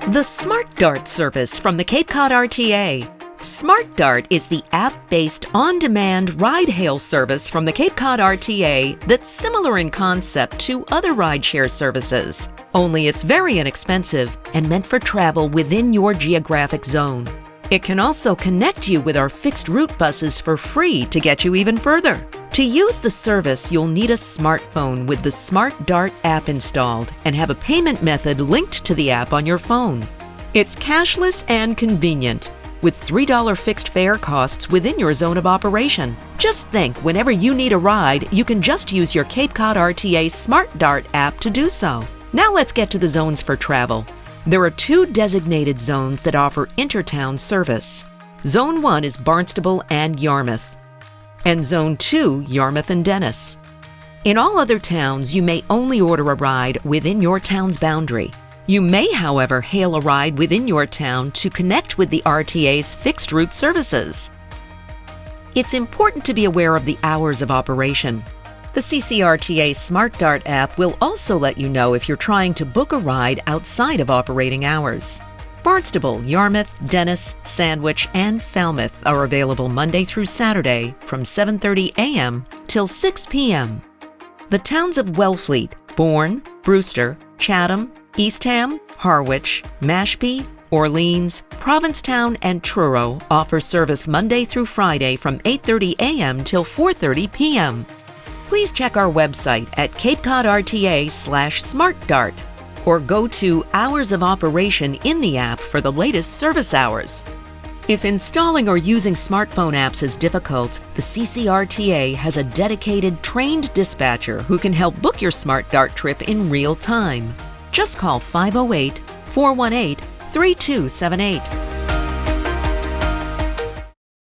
The Smartdart service from the Ccrta RTA. Smartdart is the app-based on-demand Ridehail service from the Ccrta RTA that's similar in concept to other rideshare services. Only it's very inexpensive and meant for travel within your geographic zone. It can also connect you with our fixed route buses for free to get you even further. To use the service, you'll need a smartphone with the Smartdart app installed and have a payment method linked to the app on your phone. It's cashless and convenient, with $3 fixed fare costs within your zone of operation. Just think, whenever you need a ride, you can just use your Ccrta RTA Smartdart app to do so. Now let's get to the zones for travel. There are 2 designated zones that offer intertown service. Zone 1 is Barnstable and Yarmouth, and Zone 2, Yarmouth and Dennis. In all other towns, you may only order a ride within your town's boundary. You may, however, hail a ride within your town to connect with the RTA's fixed route services. It's important to be aware of the hours of operation. The Ccrta Smartdart app will also let you know if you're trying to book a ride outside of operating hours. Barnstable, Yarmouth, Dennis, Sandwich, and Falmouth are available Monday through Saturday from 7:30 a.m. till 6 p.m. The towns of Wellfleet, Bourne, Brewster, Chatham, Eastham, Harwich, Mashpee, Orleans, Provincetown, and Truro offer service Monday through Friday from 8:30 a.m. till 4:30 p.m. Please check our website at ccrta.rta/smartdart or go to Hours of Operation in the app for the latest service hours. If installing or using smartphone apps is difficult, the Ccrta has a dedicated, trained dispatcher who can help book your Smartdart trip in real time. Just call 508-418-3278.